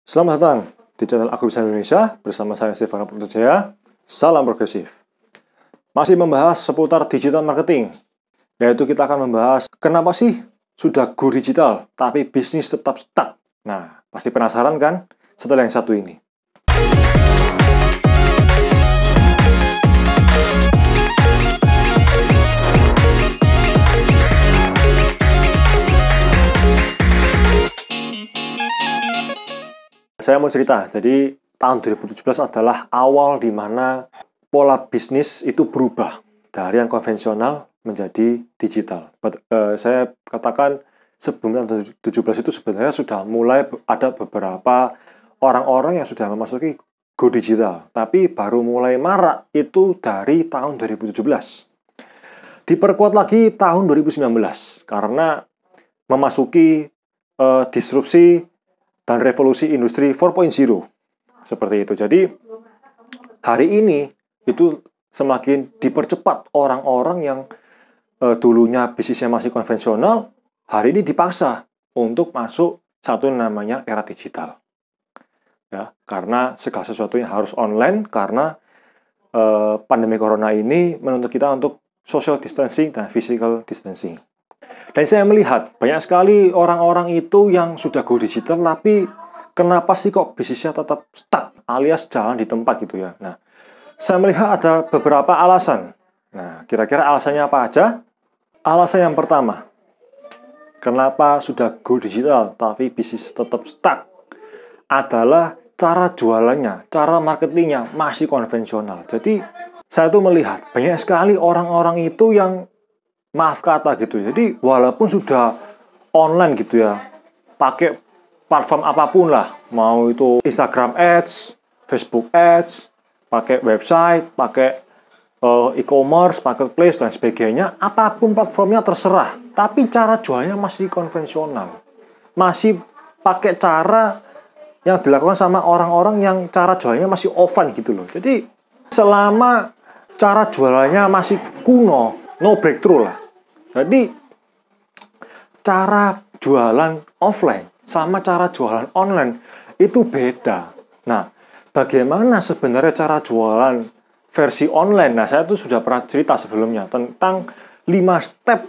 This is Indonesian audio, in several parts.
Selamat datang di channel Aku Bisa Indonesia bersama saya Stefano Purtojaya. Salam progresif. Masih membahas seputar digital marketing, yaitu kita akan membahas kenapa sih sudah go digital tapi bisnis tetap stuck. Nah, pasti penasaran kan setelah yang satu ini. Saya mau cerita, jadi tahun 2017 adalah awal di mana pola bisnis itu berubah dari yang konvensional menjadi digital. Saya katakan sebelum tahun 2017 itu sebenarnya sudah mulai ada beberapa orang-orang yang sudah memasuki go digital, tapi baru mulai marak itu dari tahun 2017. Diperkuat lagi tahun 2019 karena memasuki disrupsi dan revolusi industri 4.0 seperti itu. Jadi hari ini itu semakin dipercepat orang-orang yang dulunya bisnisnya masih konvensional, hari ini dipaksa untuk masuk satu namanya era digital. Ya, karena segala sesuatu yang harus online karena pandemi corona ini menuntut kita untuk social distancing dan physical distancing. Dan saya melihat banyak sekali orang-orang itu yang sudah go digital, tapi kenapa sih kok bisnisnya tetap stuck alias jalan di tempat gitu ya. Nah, saya melihat ada beberapa alasan. Nah, kira-kira alasannya apa aja? Alasan yang pertama, kenapa sudah go digital tapi bisnis tetap stuck adalah cara jualannya, cara marketingnya masih konvensional. Jadi, saya tuh melihat banyak sekali orang-orang itu yang maaf kata gitu. Jadi walaupun sudah online gitu ya, pakai platform apapun lah, mau itu Instagram Ads, Facebook Ads, pakai website, pakai e-commerce, marketplace dan sebagainya, apapun platformnya terserah. Tapi cara jualnya masih konvensional, masih pakai cara yang dilakukan sama orang-orang yang cara jualnya masih offline gitu loh. Jadi selama cara jualannya masih kuno, no breakthrough lah. Jadi, cara jualan offline sama cara jualan online itu beda. Nah, bagaimana sebenarnya cara jualan versi online? Nah, saya tuh sudah pernah cerita sebelumnya tentang 5 step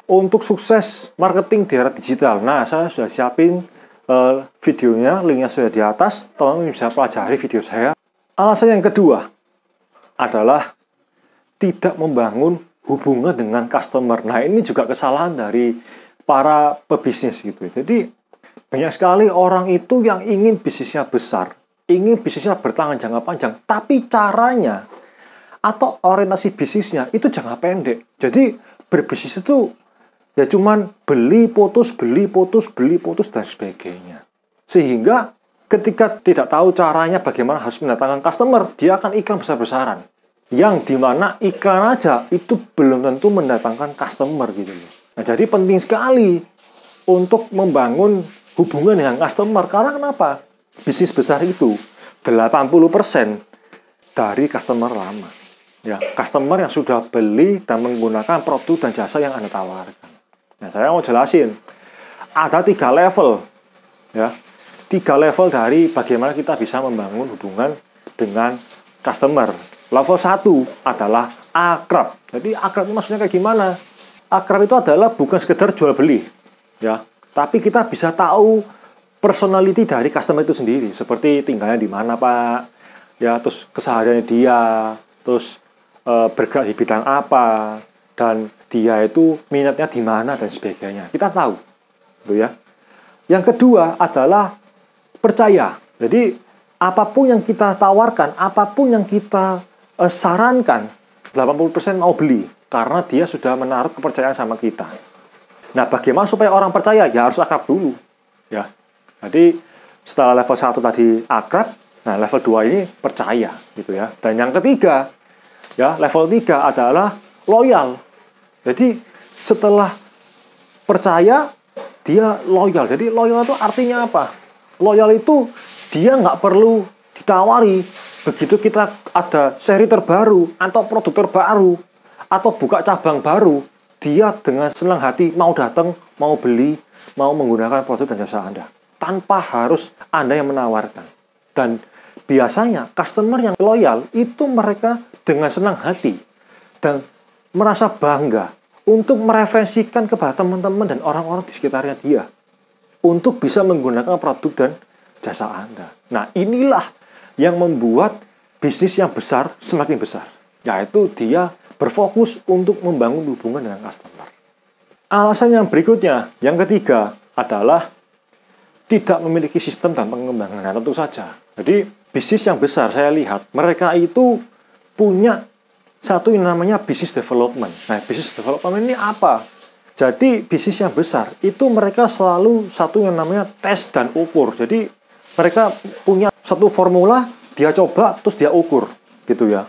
untuk sukses marketing di era digital. Nah, saya sudah siapin videonya, linknya sudah di atas. Teman-teman bisa pelajari video saya. Alasan yang kedua adalah tidak membangun hubungan dengan customer. Nah, ini juga kesalahan dari para pebisnis gitu. Jadi, banyak sekali orang itu yang ingin bisnisnya besar, ingin bisnisnya bertahan jangka panjang, tapi caranya atau orientasi bisnisnya itu jangka pendek. Jadi, berbisnis itu ya cuman beli, putus, dan sebagainya. Sehingga ketika tidak tahu caranya bagaimana harus mendatangkan customer, dia akan iklan besar-besaran. Yang dimana iklan aja itu belum tentu mendatangkan customer gitu loh. Nah, jadi penting sekali untuk membangun hubungan dengan customer. Karena kenapa? Bisnis besar itu 80% dari customer lama. Ya, customer yang sudah beli dan menggunakan produk dan jasa yang Anda tawarkan. Nah, saya mau jelasin. Ada 3 level. Ya, 3 level dari bagaimana kita bisa membangun hubungan dengan customer. Level 1 adalah akrab. Jadi akrab itu maksudnya kayak gimana? Akrab itu adalah bukan sekedar jual beli, ya. Tapi kita bisa tahu personality dari customer itu sendiri, seperti tinggalnya di mana, Pak. Ya, terus kesehariannya dia, terus bergerak di bidang apa, dan dia itu minatnya di mana dan sebagainya. Kita tahu, gitu ya. Yang kedua adalah percaya. Jadi apapun yang kita tawarkan, apapun yang kita sarankan, 80% mau beli karena dia sudah menaruh kepercayaan sama kita. Nah, bagaimana supaya orang percaya? Ya harus akrab dulu, ya. Jadi setelah level 1 tadi akrab, nah level 2 ini percaya gitu ya. Dan yang ketiga, ya, level 3 adalah loyal. Jadi setelah percaya, dia loyal. Jadi loyal itu artinya apa? Loyal itu dia nggak perlu ditawari. Begitu kita ada seri terbaru atau produk terbaru atau buka cabang baru, dia dengan senang hati mau datang, mau beli, mau menggunakan produk dan jasa Anda. tanpa harus Anda yang menawarkan. Dan biasanya customer yang loyal itu mereka dengan senang hati dan merasa bangga untuk mereferensikan kepada teman-teman dan orang-orang di sekitarnya dia untuk bisa menggunakan produk dan jasa Anda. Nah, inilah yang membuat bisnis yang besar semakin besar, yaitu dia berfokus untuk membangun hubungan dengan customer. Alasan yang berikutnya, yang ketiga, adalah tidak memiliki sistem dan pengembangan. Nah, tentu saja. Jadi, bisnis yang besar saya lihat, mereka itu punya satu yang namanya business development. Nah, business development ini apa? Jadi, bisnis yang besar, itu mereka selalu satu yang namanya tes dan ukur. Jadi, mereka punya satu formula, dia coba, terus dia ukur. Gitu ya.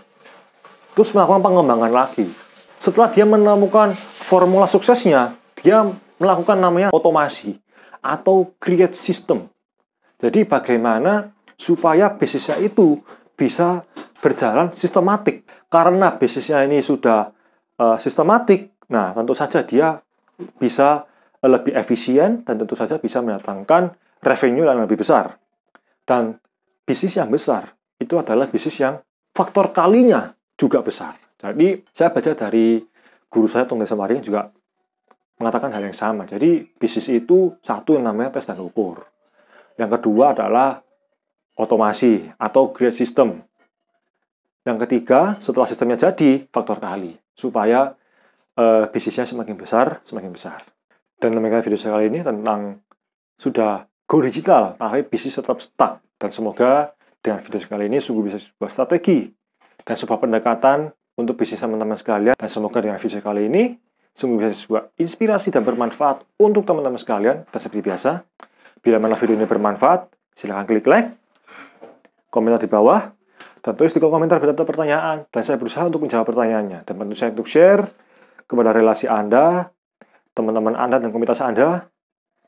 Terus melakukan pengembangan lagi. Setelah dia menemukan formula suksesnya, dia melakukan namanya otomasi atau create system. Jadi bagaimana supaya bisnisnya itu bisa berjalan sistematik. Karena bisnisnya ini sudah sistematik, nah tentu saja dia bisa lebih efisien dan tentu saja bisa mendatangkan revenue yang lebih besar. Dan bisnis yang besar itu adalah bisnis yang faktor kalinya juga besar. Jadi, saya baca dari guru saya, Tung Desem juga mengatakan hal yang sama. Jadi, bisnis itu satu yang namanya tes dan ukur. Yang kedua adalah otomasi atau create system. Yang ketiga, setelah sistemnya jadi, faktor kali. Supaya bisnisnya semakin besar, semakin besar. Dan demikian video saya kali ini tentang sudah go digital, tapi bisnis tetap stuck. Dan semoga dengan video saya kali ini sungguh bisa sebuah strategi dan sebuah pendekatan untuk bisnis teman-teman sekalian. Dan semoga dengan video kali ini sungguh bisa sebuah inspirasi dan bermanfaat untuk teman-teman sekalian. Dan seperti biasa, bila mana video ini bermanfaat, silahkan klik like, komentar di bawah, dan tulis di kolom komentar bila ada pertanyaan. Dan saya berusaha untuk menjawab pertanyaannya. Dan tentu saya untuk share kepada relasi Anda, teman-teman Anda dan komunitas Anda,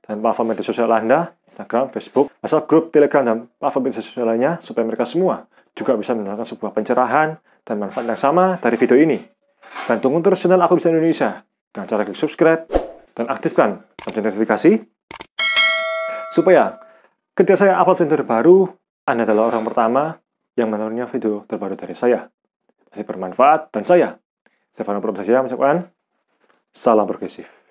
dan platform media sosial Anda, Instagram, Facebook, WhatsApp, grup, Telegram, dan platform media sosial lainnya, supaya mereka semua juga bisa mendapatkan sebuah pencerahan dan manfaat yang sama dari video ini. Dan tunggu terus channel Aku Bisa Indonesia dengan cara klik subscribe dan aktifkan lonceng notifikasi supaya ketika saya upload video terbaru, Anda adalah orang pertama yang menemukan video terbaru dari saya. Masih bermanfaat dan saya, Stefano Protesya, mengucapkan salam progresif.